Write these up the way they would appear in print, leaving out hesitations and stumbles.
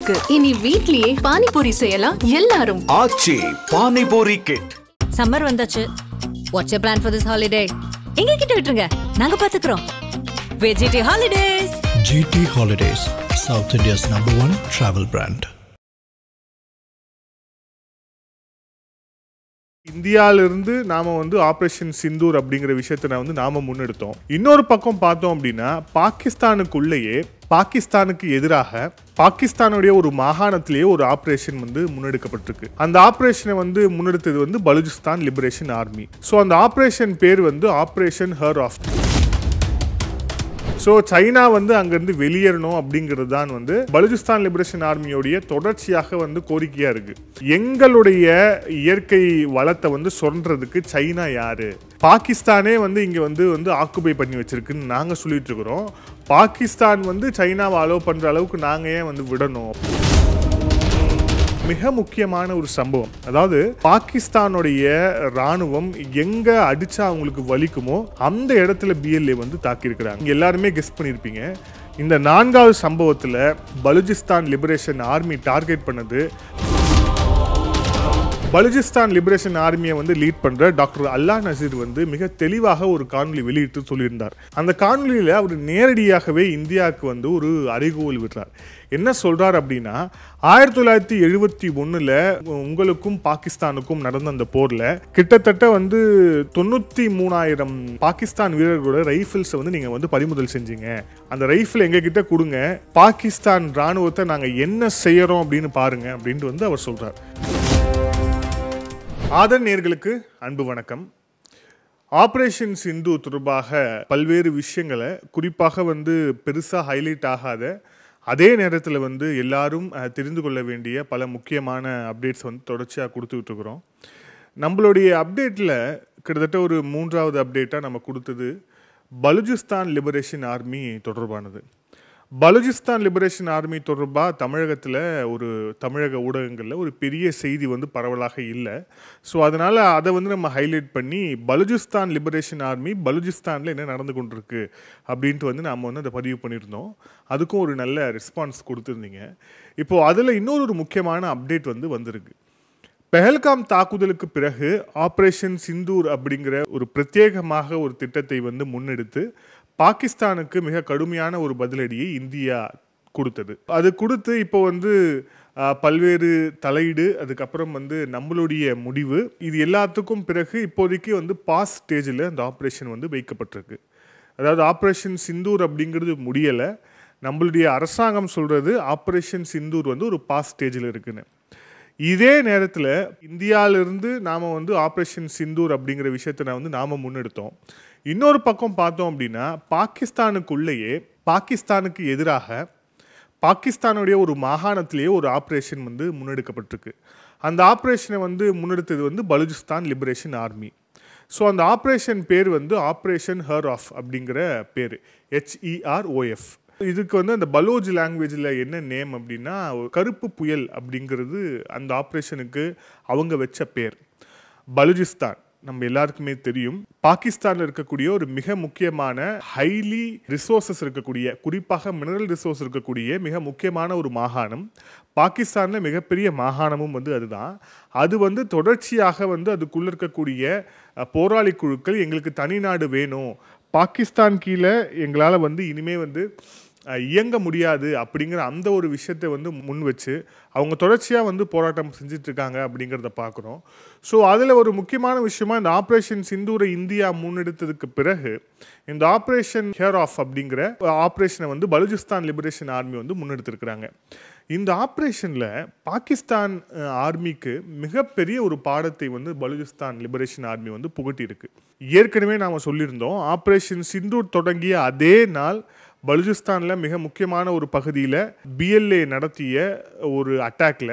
இருக்கு. இனி வீட்லயே பானிபூரி செய்யலாம் எல்லாரும். ஆச்சி பானிபூரி கிட். சம்மர் வந்தாச்சு. What's your plan for this holiday? எங்க கிட்ட விட்டுருங்க, நாங்க பாத்துக்கிறோம். GT Holidays. GT Holidays, South India's #1 travel brand. இந்தியாவிலிருந்து நாம ஆபரேஷன் சிந்தூர் அப்படிங்கிற விஷயத்தை நாம முன்னெடுத்தோம். இன்னொரு பக்கம் பார்த்தோம் அப்படின்னா பாகிஸ்தானுக்குள்ளேயே பாகிஸ்தானுக்கு எதிராக பாகிஸ்தானுடைய ஒரு மாகாணத்திலேயே ஒரு ஆபரேஷன் முன்னெடுக்கப்பட்டிருக்கு. அந்த ஆபரேஷனை முன்னெடுத்தது பலுச்சிஸ்தான் லிபரேஷன் ஆர்மி. ஸோ அந்த ஆபரேஷன் பேர் operation Herof. So China அங்கிருந்து வெளியேறணும் அப்படிங்கிறது தான் பலுச்சிஸ்தான் லிபரேஷன் ஆர்மியோடைய தொடர்ச்சியாக கோரிக்கையா இருக்கு. எங்களுடைய இயற்கை வளத்தை சுரண்டுறதுக்கு சைனா யாரு? பாகிஸ்தானே இங்க ஆக்குபை பண்ணி வச்சிருக்குன்னு நாங்க சொல்லிட்டு இருக்கிறோம். பாகிஸ்தான் சைனாவை அலோவ் பண்ற அளவுக்கு நாங்க ஏன் விடணும்? மிக முக்கியமான ஒரு சம்பவம். அதாவது பாகிஸ்தானுடைய ராணுவம் எங்க அடிச்சா அவங்களுக்கு வலிக்குமோ அந்த இடத்துல BLA தாக்கி இருக்கிறாங்க. எல்லாருமே கெஸ் பண்ணிருப்பீங்க. இந்த 4வது சம்பவத்துல பலுச்சிஸ்தான் லிபரேஷன் ஆர்மி டார்கெட் பண்ணது பலுச்சிஸ்தான் லிபரேஷன் ஆர்மியை லீட் பண்ற டாக்டர் அல்லா நசீர் மிக தெளிவாக ஒரு காணொலி வெளியிட்டு சொல்லியிருந்தார். அந்த காணொலியில அவர் நேரடியாகவே இந்தியாவுக்கு ஒரு அறைகோல் விடுறார். என்ன சொல்றார் அப்படின்னா, 1971 உங்களுக்கும் பாகிஸ்தானுக்கும் நடந்த அந்த போர்ல கிட்டத்தட்ட 93,000 பாகிஸ்தான் வீரர்களோட ரைஃபிள்ஸ் நீங்க பறிமுதல் செஞ்சீங்க. அந்த ரைஃபிள் எங்க கிட்ட கொடுங்க, பாகிஸ்தான் ராணுவத்தை நாங்க என்ன செய்யறோம் அப்படின்னு பாருங்க அப்படின்ட்டு அவர் சொல்றார். ஆதர் நேயர்களுக்கு அன்பு வணக்கம். ஆபரேஷன் சிந்து தொடர்பாக பல்வேறு விஷயங்களை குறிப்பாக பெருசா ஹைலைட் ஆகாத அதே நேரத்தில் எல்லாரும் தெரிந்து கொள்ள வேண்டிய பல முக்கியமான அப்டேட்ஸ் தொடர்ச்சியாக கொடுத்துக்கிட்டு இருக்கிறோம். நம்மளுடைய அப்டேட்டில் கிட்டத்தட்ட ஒரு 3வது அப்டேட்டாக நம்ம கொடுத்தது பலுச்சிஸ்தான் லிபரேஷன் ஆர்மி தொடர்பானது. பலுச்சிஸ்தான் லிபரேஷன் ஆர்மி தொடர்பாக தமிழகத்தில் தமிழக ஊடகங்களில் ஒரு பெரிய செய்தி பரவலாக இல்லை. ஸோ அதனால் அதை நம்ம ஹைலைட் பண்ணி பலுச்சிஸ்தான் லிபரேஷன் ஆர்மி பலுச்சிஸ்தானில் என்ன நடந்து கொண்டிருக்கு அப்படின்ட்டு நாம் அதை பதிவு பண்ணியிருந்தோம். அதுக்கும் ஒரு நல்ல ரெஸ்பான்ஸ் கொடுத்துருந்தீங்க. இப்போது அதில் இன்னொரு முக்கியமான அப்டேட் வந்திருக்கு. பெஹல்காம் தாக்குதலுக்கு பிறகு ஆபரேஷன் சிந்தூர் அப்படிங்கிற ஒரு பிரத்யேகமாக ஒரு திட்டத்தை முன்னெடுத்து பாகிஸ்தானுக்கு மிக கடுமையான ஒரு பதிலடியை இந்தியா கொடுத்தது. அது கொடுத்து இப்போ பல்வேறு தலையீடு, அதுக்கப்புறம் நம்மளுடைய முடிவு, இது எல்லாத்துக்கும் பிறகு இப்போதைக்கு பாஸ் ஸ்டேஜில் அந்த ஆப்ரேஷன் வைக்கப்பட்டிருக்கு. அதாவது ஆப்ரேஷன் சிந்தூர் அப்படிங்கிறது முடியலை. நம்மளுடைய அரசாங்கம் சொல்கிறது ஆப்ரேஷன் சிந்தூர் ஒரு பாஸ் ஸ்டேஜில் இருக்குன்னு. இதே நேரத்தில் இந்தியாவிலிருந்து நாம் ஆப்ரேஷன் சிந்தூர் அப்படிங்கிற விஷயத்தை நாம் முன்னெடுத்தோம். இன்னொரு பக்கம் பார்த்தோம் அப்படின்னா பாகிஸ்தானுக்குள்ளேயே பாகிஸ்தானுக்கு எதிராக பாகிஸ்தானுடைய ஒரு மாகாணத்திலேயே ஒரு ஆப்ரேஷன் முன்னெடுக்கப்பட்டிருக்கு. அந்த ஆப்ரேஷனை முன்னெடுத்தது பலுச்சிஸ்தான் லிபரேஷன் ஆர்மி. ஸோ அந்த ஆப்ரேஷன் பேர் ஆப்ரேஷன் ஹர் ஆஃப் அப்படிங்கிற பேர், HEROF. இதுக்கு அந்த பலோஜ் லாங்குவேஜில் என்ன நேம் அப்படின்னா கருப்பு புயல் அப்படிங்கிறது அந்த ஆப்ரேஷனுக்கு அவங்க வச்ச பேர். பலுச்சிஸ்தான் நம்ம எல்லாருக்குமே தெரியும், பாகிஸ்தானில் இருக்கக்கூடிய ஒரு மிக முக்கியமான ஹைலி ரிசோர்சஸ் இருக்கக்கூடிய, குறிப்பாக மினரல் ரிசோர்ஸ் இருக்கக்கூடிய மிக முக்கியமான ஒரு மாகாணம். பாகிஸ்தானில் மிகப்பெரிய மாகாணமும் அதுதான். அது தொடர்ச்சியாக அதுக்குள்ள இருக்கக்கூடிய போராளி குழுக்கள் எங்களுக்கு தனி நாடு வேணும், பாகிஸ்தான் கீழே எங்களால் இனிமே இயங்க முடியாது அப்படிங்கிற அந்த ஒரு விஷயத்தை முன் வச்சு அவங்க தொடர்ச்சியாக போராட்டம் செஞ்சுட்டு இருக்காங்க அப்படிங்கிறத பார்க்குறோம். ஸோ அதில் ஒரு முக்கியமான விஷயமா இந்த ஆப்ரேஷன் சிந்தூரை இந்தியா முன்னெடுத்ததுக்கு பிறகு இந்த ஆப்ரேஷன் ஹர் ஆஃப் அப்படிங்கிற ஆப்ரேஷனை பலுச்சிஸ்தான் லிபரேஷன் ஆர்மி முன்னெடுத்திருக்கிறாங்க. இந்த ஆப்ரேஷனில் பாகிஸ்தான் ஆர்மிக்கு மிகப்பெரிய ஒரு பாடத்தை பலுச்சிஸ்தான் லிபரேஷன் ஆர்மி புகட்டியிருக்கு. ஏற்கனவே நாம் சொல்லியிருந்தோம், ஆப்ரேஷன் சிந்தூர் தொடங்கிய அதே நாள் பலுச்சிஸ்தானில் மிக முக்கியமான ஒரு பகுதியில் BLA நடத்திய ஒரு அட்டாக்ல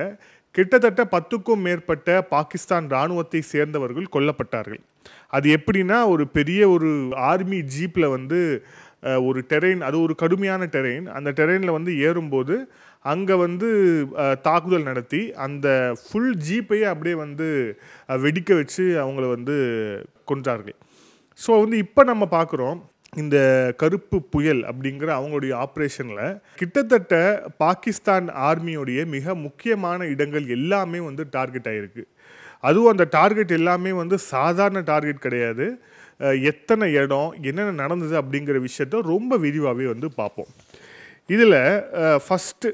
கிட்டத்தட்ட 10க்கும் மேற்பட்ட பாகிஸ்தான் இராணுவத்தை சேர்ந்தவர்கள் கொல்லப்பட்டார்கள். அது எப்படின்னா, ஒரு பெரிய ஒரு ஆர்மி ஜீப்பில் ஒரு டெரெயின், அது ஒரு கடுமையான டெரெயின், அந்த டெரெயினில் ஏறும்போது அங்கே தாக்குதல் நடத்தி அந்த ஃபுல் ஜீப்பையே அப்படியே வெடிக்க வச்சு அவங்கள கொன்றார்கள். ஸோ இப்போ நம்ம பார்க்குறோம் இந்த கருப்பு புயல் அப்படிங்கிற அவங்களுடைய ஆப்ரேஷனில் கிட்டத்தட்ட பாகிஸ்தான் ஆர்மியோடைய மிக முக்கியமான இடங்கள் எல்லாமே வந்து டார்கெட் ஆகிருக்கு. அதுவும் அந்த டார்கெட் எல்லாமே வந்து சாதாரண டார்கெட் கிடையாது. எத்தனை இடம், என்னென்ன நடந்தது அப்படிங்கிற விஷயத்த ரொம்ப விரிவாகவே வந்து பார்ப்போம். இதில் ஃபஸ்ட்டு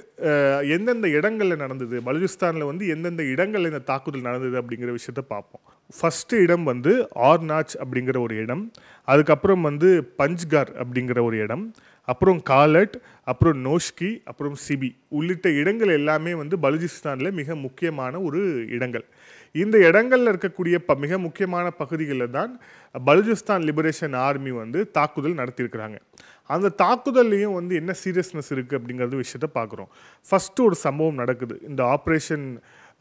எந்தெந்த இடங்களில் நடந்தது, பலுச்சிஸ்தானில் வந்து எந்தெந்த இடங்களில் இந்த தாக்குதல் நடந்தது அப்படிங்கிற விஷயத்த பார்ப்போம். ஃபஸ்ட்டு இடம் வந்து ஆர்னாச் அப்படிங்கிற ஒரு இடம், அதுக்கப்புறம் வந்து பஞ்ச்கார் அப்படிங்கிற ஒரு இடம், அப்புறம் காலட், அப்புறம் நோஷ்கி, அப்புறம் சிபி உள்ளிட்ட இடங்கள் எல்லாமே வந்து பலுச்சிஸ்தானில் மிக முக்கியமான ஒரு இடங்கள். இந்த இடங்களில் இருக்கக்கூடிய மிக முக்கியமான பகுதிகளில் தான் பலுச்சிஸ்தான் லிபரேஷன் ஆர்மி வந்து தாக்குதல் நடத்தியிருக்கிறாங்க. அந்த தாக்குதல்லையும் வந்து என்ன சீரியஸ்னஸ் இருக்குது அப்படிங்கிறது விஷயத்த பார்க்குறோம். ஃபஸ்ட்டு ஒரு சம்பவம் நடக்குது. இந்த ஆப்ரேஷன்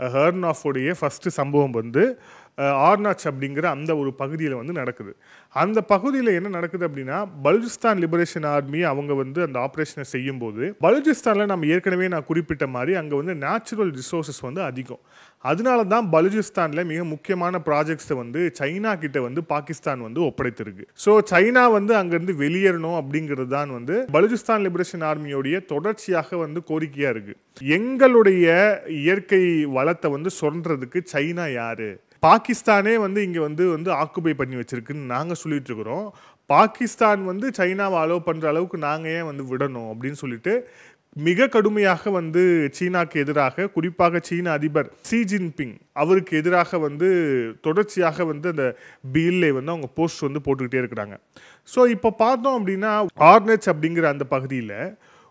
ஹர்னாஃபோடைய ஃபஸ்ட்டு சம்பவம் வந்து ஆர்னாச் அப்படிங்கிற அந்த ஒரு பகுதியில் வந்து நடக்குது. அந்த பகுதியில் என்ன நடக்குது அப்படின்னா, பலுச்சிஸ்தான் லிபரேஷன் ஆர்மி அவங்க வந்து அந்த ஆப்ரேஷனை செய்யும்போது பலுச்சிஸ்தானில் நம்ம ஏற்கனவே நான் குறிப்பிட்ட மாதிரி அங்கே வந்து நேச்சுரல் ரிசோர்ஸஸ் வந்து அதிகம். அதனால தான் பலுச்சிஸ்தானில் மிக முக்கியமான ப்ராஜெக்ட்ஸை வந்து சைனா கிட்ட வந்து பாகிஸ்தான் வந்து ஒப்படைத்திருக்கு. ஸோ சைனா வந்து அங்கேருந்து வெளியேறணும் அப்படிங்கிறது தான் வந்து பலுச்சிஸ்தான் லிபரேஷன் ஆர்மியோடைய தொடர்ச்சியாக வந்து கோரிக்கையாக இருக்குது. எங்களுடைய இயற்கை வளத்தை வந்து சொல்றதுக்கு சைனா யாரு? பாகிஸ்தானே வந்து இங்கே வந்து ஆக்குபை பண்ணி வச்சிருக்குன்னு நாங்கள் சொல்லிட்டு இருக்கிறோம். பாகிஸ்தான் வந்து சைனாவை அலோவ் பண்ணுற அளவுக்கு நாங்கள் ஏன் வந்து விடணும் அப்படின்னு சொல்லிட்டு மிக கடுமையாக வந்து சீனாக்கு எதிராக, குறிப்பாக சீன அதிபர் ஷி ஜின்பிங் அவருக்கு எதிராக வந்து தொடர்ச்சியாக வந்து அந்த பில்லை வந்து அவங்க போஸ்ட் வந்து போட்டுக்கிட்டே இருக்கிறாங்க. ஸோ இப்போ பார்த்தோம் அப்படின்னா ஆர்னச் அப்படிங்கிற அந்த பகுதியில்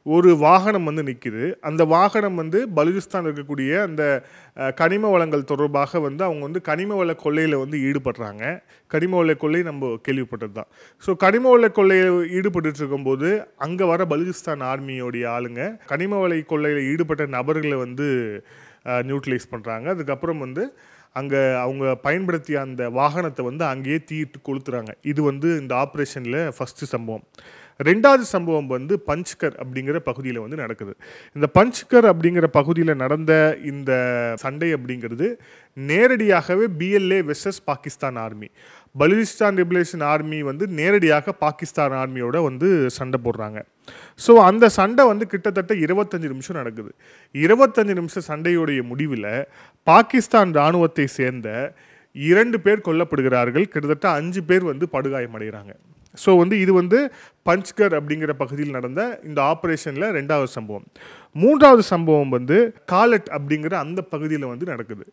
ஒரு வாகனம் வந்து நிற்குது. அந்த வாகனம் வந்து பலுச்சிஸ்தான் இருக்கக்கூடிய அந்த கனிம வளங்கள் தொடர்பாக வந்து அவங்க வந்து கனிம வள கொள்ளையில் வந்து ஈடுபடுறாங்க. கனிம வள கொள்ளை நம்ம கேள்விப்பட்டது தான். ஸோ கனிம வள கொள்ளையில் ஈடுபட்டு இருக்கும்போது அங்கே வர பலுச்சிஸ்தான் ஆர்மியோடைய ஆளுங்க கனிம வள கொள்ளையில் ஈடுபட்ட நபர்களை வந்து நியூட்ரலைஸ் பண்ணுறாங்க. அதுக்கப்புறம் வந்து அங்கே அவங்க பயன்படுத்திய அந்த வாகனத்தை வந்து அங்கேயே தீட்டு கொளுத்துறாங்க. இது வந்து இந்த ஆப்ரேஷனில் ஃபஸ்ட்டு சம்பவம். ரெண்டாவது சம்பவம் வந்து பஞ்ச்கர் அப்படிங்கிற பகுதியில் வந்து நடக்குது. இந்த பஞ்ச்கர் அப்படிங்கிற பகுதியில் நடந்த இந்த சண்டை அப்படிங்கிறது நேரடியாகவே BLA versus Pakistan army. Balochistan liberation army வந்து நேரடியாக பாகிஸ்தான் ஆர்மியோட வந்து சண்டை போடுறாங்க. ஸோ அந்த சண்டை வந்து கிட்டத்தட்ட 25 நிமிஷம் நடக்குது. 25 நிமிஷம் சண்டையுடைய முடிவில் பாகிஸ்தான் இராணுவத்தை சேர்ந்த 2 பேர் கொல்லப்படுகிறார்கள். கிட்டத்தட்ட 5 பேர் வந்து படுகாயமடைகிறாங்க. ஸோ வந்து இது வந்து பஞ்ச்கர் அப்படிங்கிற பகுதியில் நடந்த இந்த ஆப்ரேஷனில் ரெண்டாவது சம்பவம். மூன்றாவது சம்பவம் வந்து காலட் அப்படிங்கிற அந்த பகுதியில் வந்து நடக்குது.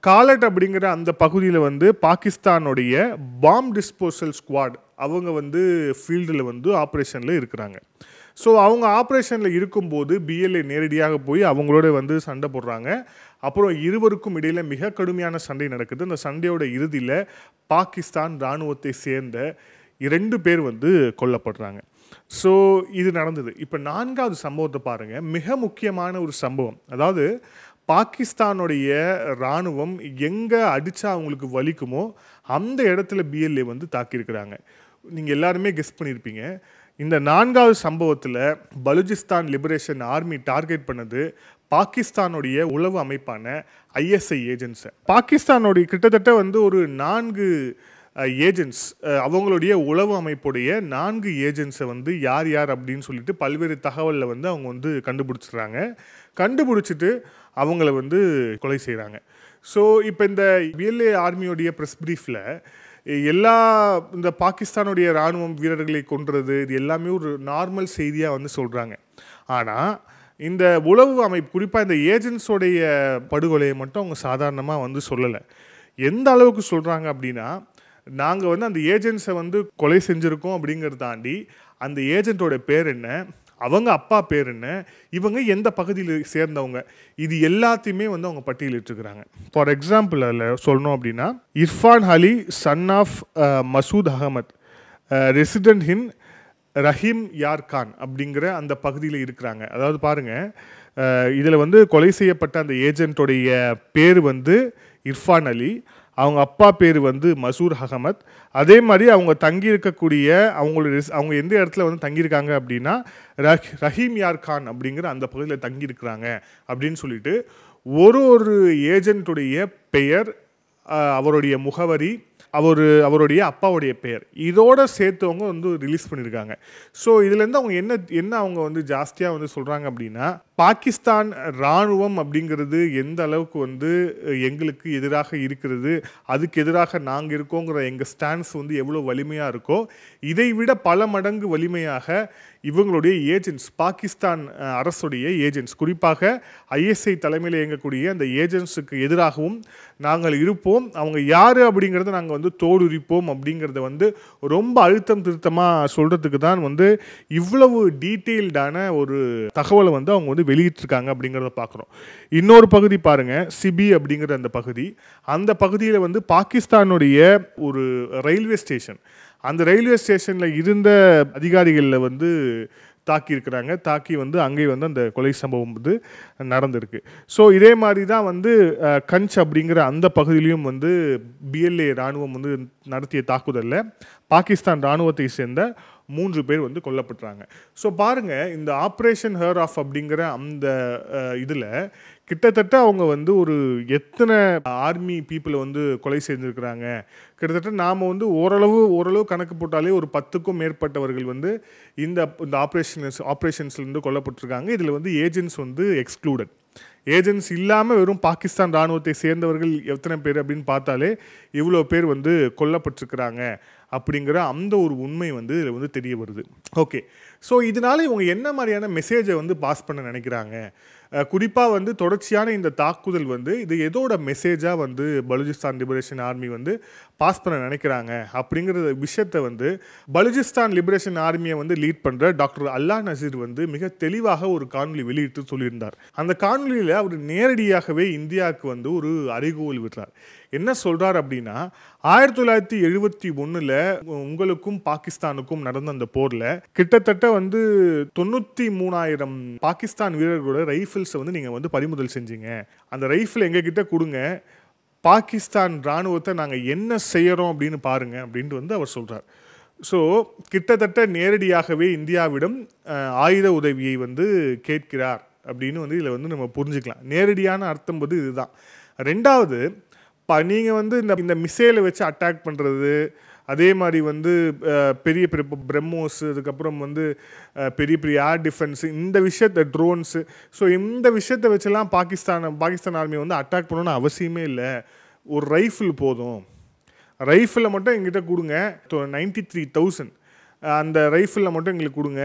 காலட் அப்படிங்கிற அந்த பகுதியில் வந்து பாகிஸ்தானுடைய பாம் டிஸ்போசல் ஸ்குவாட் அவங்க வந்து ஃபீல்டில் வந்து ஆப்ரேஷனில் இருக்கிறாங்க. ஸோ அவங்க ஆப்ரேஷனில் இருக்கும்போது பிஎல்ஏ நேரடியாக போய் அவங்களோட வந்து சண்டை போடுறாங்க. அப்புறம் இருவருக்கும் இடையில் மிக கடுமையான சண்டை நடக்குது. அந்த சண்டையோட இறுதியில் பாகிஸ்தான் இராணுவத்தை சேர்ந்த 2 பேர் வந்து கொல்லப்படுறாங்க. ஸோ இது நடந்தது. இப்போ நான்காவது சம்பவத்தை பாருங்கள், மிக முக்கியமான ஒரு சம்பவம். அதாவது பாகிஸ்தானுடைய இராணுவம் எங்கே அடித்தா அவங்களுக்கு வலிக்குமோ அந்த இடத்துல பிஎல்ஏ வந்து தாக்கியிருக்கிறாங்க. நீங்கள் எல்லாருமே கெஸ் பண்ணியிருப்பீங்க. இந்த நான்காவது சம்பவத்தில் பலுச்சிஸ்தான் லிபரேஷன் ஆர்மி டார்கெட் பண்ணது பாகிஸ்தானுடைய உளவு அமைப்பான ஐஎஸ்ஐ ஏஜென்ட்ஸை. பாகிஸ்தானுடைய கிட்டத்தட்ட வந்து ஒரு 4 ஏஜென்ட்ஸ், அவங்களுடைய உளவு அமைப்புடைய 4 ஏஜென்ட்ஸை வந்து யார் யார் அப்படின்னு சொல்லிட்டு பல்வேறு தகவலில் வந்து அவங்க வந்து கண்டுபிடிச்சிடுறாங்க. கண்டுபிடிச்சிட்டு அவங்கள வந்து கொலை செய்கிறாங்க. ஸோ இப்போ இந்த பிஎல்ஏ ஆர்மியோடைய ப்ரெஸ் ப்ரீஃபில் எல்லா இந்த பாகிஸ்தானுடைய இராணுவம் வீரர்களை கொன்றது இது எல்லாமே ஒரு நார்மல் செய்தியாக வந்து சொல்கிறாங்க. ஆனால் இந்த உளவு அமைப்பு, குறிப்பாக இந்த ஏஜென்ட்ஸோடைய படுகொலையை மட்டும் அவங்க சாதாரணமாக வந்து சொல்லலை. எந்த அளவுக்கு சொல்கிறாங்க அப்படின்னா, நாங்கள் வந்து அந்த ஏஜென்ட்ஸை வந்து கொலை செஞ்சுருக்கோம் அப்படிங்கிறத தாண்டி அந்த ஏஜென்ட்டோட பேர் என்ன, அவங்க அப்பா பேர் என்ன, இவங்க எந்த பகுதியில் சேர்ந்தவங்க, இது எல்லாத்தையுமே வந்து அவங்க பட்டியலிட்டுருக்கிறாங்க. ஃபார் எக்ஸாம்பிள் அதில் சொல்லணும் அப்படின்னா, Irfan Ali son of Masood Ahmed resident in Rahim Yar Khan அப்படிங்கிற அந்த பகுதியில் இருக்கிறாங்க. அதாவது பாருங்கள், இதில் வந்து கொலை செய்யப்பட்ட அந்த ஏஜென்ட்டோடைய பேர் வந்து இர்ஃபான் அலி, அவங்க அப்பா பேர் வந்து மசூர் அகமத். அதே மாதிரி அவங்க தங்கியிருக்கக்கூடிய அவங்க எந்த இடத்துல வந்து தங்கியிருக்காங்க அப்படின்னா ரஹீம் யார் கான் அப்படிங்கிற அந்த பகுதியில் தங்கியிருக்கிறாங்க அப்படின்னு சொல்லிட்டு ஒரு ஏஜென்ட்டுடைய பெயர், அவருடைய முகவரி, அவருடைய அப்பாவுடைய பெயர் இதோட சேர்த்தவங்க வந்து ரிலீஸ் பண்ணியிருக்காங்க. ஸோ இதுலேருந்து அவங்க என்ன அவங்க வந்து ஜாஸ்தியாக வந்து சொல்கிறாங்க அப்படின்னா, பாகிஸ்தான் இராணுவம் அப்படிங்கிறது எந்த அளவுக்கு வந்து எங்களுக்கு எதிராக இருக்கிறது, அதுக்கு எதிராக நாங்கள் இருக்கோங்கிற எங்கள் ஸ்டான்ஸ் வந்து எவ்வளோ வலிமையாக இருக்கோ, இதை விட பல மடங்கு வலிமையாக இவங்களுடைய ஏஜென்ட்ஸ், பாகிஸ்தான் அரசுடைய ஏஜென்ட்ஸ், குறிப்பாக ஐஎஸ்ஐ தலைமையில் இயங்கக்கூடிய அந்த ஏஜென்ட்ஸுக்கு எதிராகவும் நாங்கள் இருப்போம், அவங்க யார் அப்படிங்கிறத நாங்கள் வந்து தோலுரிப்போம் அப்படிங்கிறத வந்து ரொம்ப அழுத்தம் திருத்தமாக சொல்கிறதுக்கு தான் வந்து இவ்வளவு டீட்டெயில்டான ஒரு தகவலை வந்து அவங்க வந்து வெளியிட்டிருக்காங்க அப்படிங்கிறத பார்க்குறோம். இன்னொரு பகுதி பாருங்கள், சிபி அப்படிங்கிற அந்த பகுதியில் வந்து பாகிஸ்தானுடைய ஒரு ரயில்வே ஸ்டேஷன், அந்த ரயில்வே ஸ்டேஷனில் இருந்த அதிகாரிகளில் வந்து தாக்கி வந்து அங்கே வந்து அந்த கொலை சம்பவம் வந்து நடந்திருக்கு. ஸோ இதே மாதிரி தான் வந்து கஞ்ச் அப்படிங்கிற அந்த பகுதியிலையும் வந்து பிஎல்ஏ இராணுவம் வந்து நடத்திய தாக்குதலில் பாகிஸ்தான் இராணுவத்தை சேர்ந்த 3 பேர் வந்து கொல்லப்பட்டாங்க. ஸோ பாருங்கள், இந்த ஆப்ரேஷன் ஹேர் ஆஃப் அப்படிங்கிற அந்த இதில் கிட்டத்தட்ட அவங்க வந்து ஒரு எத்தனை ஆர்மி பீப்புளை வந்து கொலை செய்திருக்கிறாங்க. கிட்டத்தட்ட நாம் வந்து ஓரளவு கணக்கு போட்டாலே ஒரு 10க்கும் மேற்பட்டவர்கள் வந்து இந்த ஆப்ரேஷன்ஸ்லேருந்து கொல்லப்பட்டிருக்காங்க. இதில் வந்து ஏஜென்ட்ஸ் வந்து எக்ஸ்க்ளூடட். ஏஜென்ட்ஸ் இல்லாமல் வெறும் பாகிஸ்தான் இராணுவத்தை சேர்ந்தவர்கள் எத்தனை பேர் அப்படின்னு பார்த்தாலே இவ்வளோ பேர் வந்து கொல்லப்பட்டிருக்கிறாங்க அப்படிங்கிற அந்த ஒரு உண்மை வந்து இதில் வந்து தெரிய வருது. ஓகே, ஸோ இதனால இவங்க என்ன மாதிரியான மெசேஜை வந்து பாஸ் பண்ண நினைக்கிறாங்க? குறிப்பாக வந்து தொடர்ச்சியான இந்த தாக்குதல் வந்து இது எதோட மெசேஜாக வந்து பலுச்சிஸ்தான் லிபரேஷன் ஆர்மி வந்து பாஸ் பண்ண நினைக்கிறாங்க அப்படிங்கிற விஷயத்தை வந்து பலுச்சிஸ்தான் லிபரேஷன் ஆர்மியை வந்து லீட் பண்ணுற டாக்டர் அல்லா நசீர் வந்து மிக தெளிவாக ஒரு காணொலி வெளியிட்டு சொல்லியிருந்தார். அந்த காணொலியில் அவர் நேரடியாகவே இந்தியாவுக்கு வந்து ஒரு அறைகூவல் விடுறார். என்ன சொல்கிறார் அப்படின்னா, 1971 உங்களுக்கும் பாகிஸ்தானுக்கும் நடந்த அந்த போரில் கிட்டத்தட்ட வந்து 93,000 பாகிஸ்தான் வீரர்களோட ரைஃபிள்ஸை வந்து நீங்கள் வந்து பறிமுதல் செஞ்சீங்க. அந்த ரைஃபிள் எங்ககிட்ட கொடுங்க, பாகிஸ்தான் இராணுவத்தை நாங்கள் என்ன செய்கிறோம் அப்படின்னு பாருங்க அப்படின்ட்டு வந்து அவர் சொல்கிறார். ஸோ கிட்டத்தட்ட நேரடியாகவே இந்தியாவிடம் ஆயுத உதவியை வந்து கேட்கிறார் அப்படின்னு வந்து இதில் வந்து நம்ம புரிஞ்சுக்கலாம். நேரடியான அர்த்தம் வந்து இதுதான். ரெண்டாவது, நீங்கள் வந்து இந்த மிசைலை வச்சு அட்டாக் பண்ணுறது, அதே மாதிரி வந்து பெரிய பெரிய பிரம்மோஸ், அதுக்கப்புறம் வந்து பெரிய பெரிய ஏர் டிஃபென்ஸு, இந்த விஷயத்தை ட்ரோன்ஸு, ஸோ இந்த விஷயத்தை வச்செல்லாம் பாகிஸ்தான் ஆர்மி வந்து அட்டாக் பண்ணணும்னு அவசியமே இல்லை. ஒரு ரைஃபிள் போதும், ரைஃபிளை மட்டும் எங்கிட்ட கொடுங்க, 93,000 அந்த ரைஃபிளில் மட்டும் எங்களுக்கு கொடுங்க,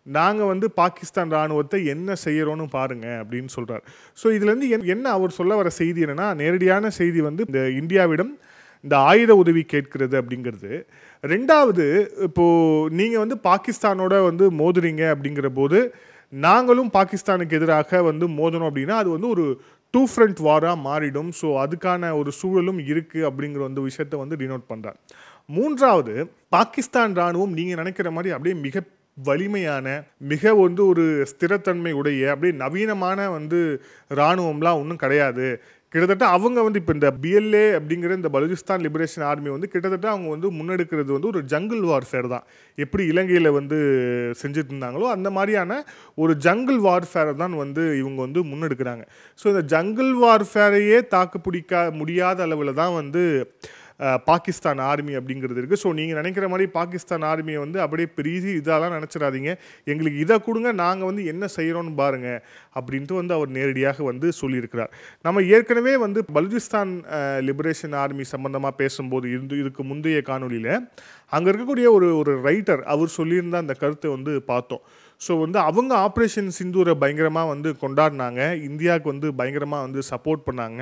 நாங்கள் வந்து பாகிஸ்தான் இராணுவத்தை என்ன செய்கிறோன்னு பாருங்கள் அப்படின்னு சொல்கிறார். ஸோ இதுலேருந்து என்ன அவர் சொல்ல வர செய்தி என்னென்னா, நேரடியான செய்தி வந்து இந்த இந்தியாவிடம் இந்த ஆயுத உதவி கேட்கிறது அப்படிங்கிறது. ரெண்டாவது, இப்போது நீங்கள் வந்து பாகிஸ்தானோட வந்து மோதுறீங்க அப்படிங்கிற போது நாங்களும் பாகிஸ்தானுக்கு எதிராக வந்து மோதணும் அப்படின்னா அது வந்து ஒரு 2 front வாராக மாறிடும். ஸோ அதுக்கான ஒரு சூழலும் இருக்குது அப்படிங்கிற வந்து விஷயத்தை வந்து டினோட் பண்ணுறார். மூன்றாவது, பாகிஸ்தான் இராணுவம் நீங்கள் நினைக்கிற மாதிரி அப்படியே மிக வலிமையான, மிக வந்து ஒரு ஸ்திரத்தன்மை உடைய, அப்படியே நவீனமான வந்து இராணுவம்லாம் ஒன்றும் கிடையாது. கிட்டத்தட்ட அவங்க வந்து இப்போ இந்த பிஎல்ஏ அப்படிங்கிற இந்த பலுச்சிஸ்தான் லிபரேஷன் ஆர்மி வந்து கிட்டத்தட்ட அவங்க வந்து முன்னெடுக்கிறது வந்து ஒரு ஜங்கிள் வார்ஃபேர் தான். எப்படி இலங்கையில் வந்து செஞ்சுட்டு இருந்தாங்களோ அந்த மாதிரியான ஒரு ஜங்கிள் வார்ஃபேரை தான் வந்து இவங்க வந்து முன்னெடுக்கிறாங்க. ஸோ இந்த ஜங்கிள் வார்ஃபேரையே தாக்கு பிடிக்க முடியாத அளவில் தான் வந்து பாகிஸ்தான் ஆர்மி அப்படிங்கிறது இருக்குது. ஸோ நீங்கள் நினைக்கிற மாதிரி பாகிஸ்தான் ஆர்மியை வந்து அப்படியே பெரிய இதெல்லாம் நினச்சிடாதீங்க, எங்களுக்கு இதை கொடுங்க, நாங்கள் வந்து என்ன செய்கிறோன்னு பாருங்கள் அப்படின்ட்டு வந்து அவர் நேரடியாக வந்து சொல்லியிருக்கிறார். நம்ம ஏற்கனவே வந்து பலுச்சிஸ்தான் லிபரேஷன் ஆர்மி சம்மந்தமாக பேசும்போது இதுக்கு முந்தைய காணொலியில் அங்கே இருக்கக்கூடிய ஒரு ரைட்டர் அவர் சொல்லியிருந்த அந்த கருத்தை வந்து பார்த்தோம். ஸோ வந்து அவங்க ஆப்ரேஷன் சிந்தூரை பயங்கரமாக வந்து கொண்டாடினாங்க, இந்தியாவுக்கு வந்து பயங்கரமாக வந்து சப்போர்ட் பண்ணாங்க.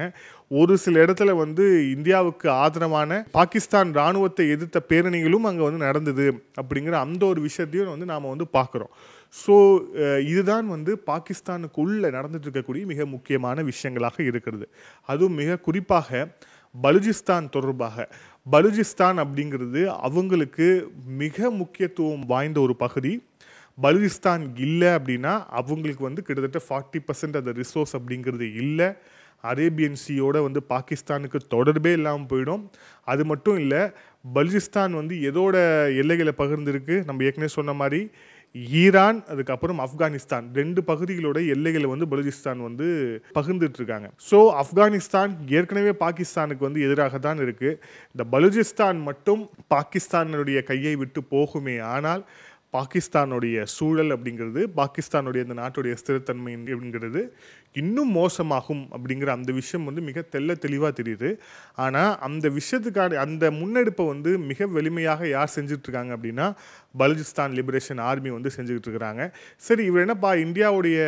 ஒரு சில இடத்துல வந்து இந்தியாவுக்கு ஆதரவான பாகிஸ்தான் இராணுவத்தை எதிர்த்த பேரணிகளும் அங்கே வந்து நடந்தது அப்படிங்கிற அந்த ஒரு விஷயத்தையும் வந்து நாம் வந்து பார்க்குறோம். ஸோ இதுதான் வந்து பாகிஸ்தானுக்குள்ளே நடந்துட்டு இருக்கக்கூடிய மிக முக்கியமான விஷயங்களாக இருக்கிறது. அதுவும் மிக குறிப்பாக பலுச்சிஸ்தான் தொடர்பாக. பலுச்சிஸ்தான் அப்படிங்கிறது அவங்களுக்கு மிக முக்கியத்துவம் வாய்ந்த ஒரு பகுதி. பலுச்சிஸ்தான் இல்லை அப்படின்னா அவங்களுக்கு வந்து கிட்டத்தட்ட 40% அந்த ரிசோர்ஸ் அப்படிங்கிறது இல்லை. அரேபியன் சீயோட வந்து பாகிஸ்தானுக்கு தொடர்பே இல்லாமல் போயிடும். அது மட்டும் இல்லை, பலுச்சிஸ்தான் வந்து எதோட எல்லைகளை பகிர்ந்துருக்கு, நம்ம ஏற்கனவே சொன்ன மாதிரி ஈரான், அதுக்கப்புறம் ஆப்கானிஸ்தான் 2 பகுதிகளோட எல்லைகளை வந்து பலூச்சிஸ்தான் வந்து பகிர்ந்துட்டு இருக்காங்க. ஸோ ஆப்கானிஸ்தான் ஏற்கனவே பாகிஸ்தானுக்கு வந்து எதிராக தான் இருக்கு. இந்த பலூச்சிஸ்தான் மட்டும் பாகிஸ்தானுடைய கையை விட்டு போகுமே ஆனால் பாகிஸ்தானுடைய சூழல் அப்படிங்கிறது, பாகிஸ்தானுடைய இந்த நாட்டுடைய ஸ்திரத்தன்மை அப்படிங்கிறது இன்னும் மோசமாகும் அப்படிங்கிற அந்த விஷயம் வந்து மிக தெளிவாக தெரியுது. ஆனால் அந்த விஷயத்துக்கான அந்த முன்னெடுப்பை வந்து மிக வலிமையாக யார் செஞ்சிட்ருக்காங்க அப்படின்னா பலூச்சிஸ்தான் லிபரேஷன் ஆர்மி வந்து செஞ்சுக்கிட்டு இருக்கிறாங்க. சரி, இவர் என்னப்பா இந்தியாவுடைய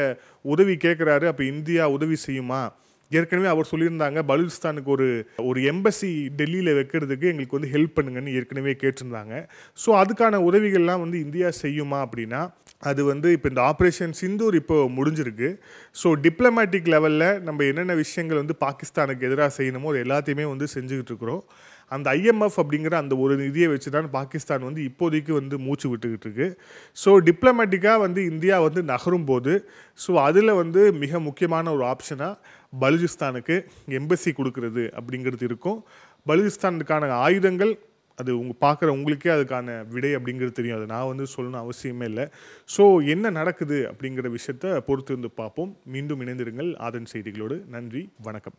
உதவி கேட்குறாரு, அப்போ இந்தியா உதவி செய்யுமா? ஏற்கனவே அவர் சொல்லியிருந்தாங்க பலூச்சிஸ்தானுக்கு ஒரு எம்பசி டெல்லியில் வைக்கிறதுக்கு எங்களுக்கு வந்து ஹெல்ப் பண்ணுங்கன்னு ஏற்கனவே கேட்டிருந்தாங்க. ஸோ அதுக்கான உதவிகள்லாம் வந்து இந்தியா செய்யுமா அப்படின்னா அது வந்து இப்போ இந்த ஆப்ரேஷன் சிந்தூர் இப்போ முடிஞ்சிருக்கு. ஸோ டிப்ளமேட்டிக் லெவலில் நம்ம என்னென்ன விஷயங்கள் வந்து பாகிஸ்தானுக்கு எதிராக செய்யணுமோ அது எல்லாத்தையுமே வந்து செஞ்சுக்கிட்டு இருக்கிறோம். அந்த IMF அப்படிங்கிற அந்த ஒரு நிதியை வச்சு தான் பாகிஸ்தான் வந்து இப்போதைக்கு வந்து மூச்சு விட்டுக்கிட்டு இருக்கு. ஸோ டிப்ளமேட்டிக்காக வந்து இந்தியா வந்து நகரும் போது ஸோ அதில் வந்து மிக முக்கியமான ஒரு ஆப்ஷனாக பலூச்சிஸ்தானுக்கு எம்பசி கொடுக்கறது அப்படிங்கிறது இருக்கும். பலூச்சிஸ்தானுக்கான ஆயுதங்கள் அது பார்க்குற உங்களுக்கே அதுக்கான விடை அப்படிங்கிறது தெரியும். அது நான் வந்து சொல்லணும் அவசியமே இல்லை. ஸோ என்ன நடக்குது அப்படிங்கிற விஷயத்தை பொறுத்து வந்து பார்ப்போம். மீண்டும் இணைந்திருங்கள் ஆதன் செய்திகளோடு. நன்றி, வணக்கம்.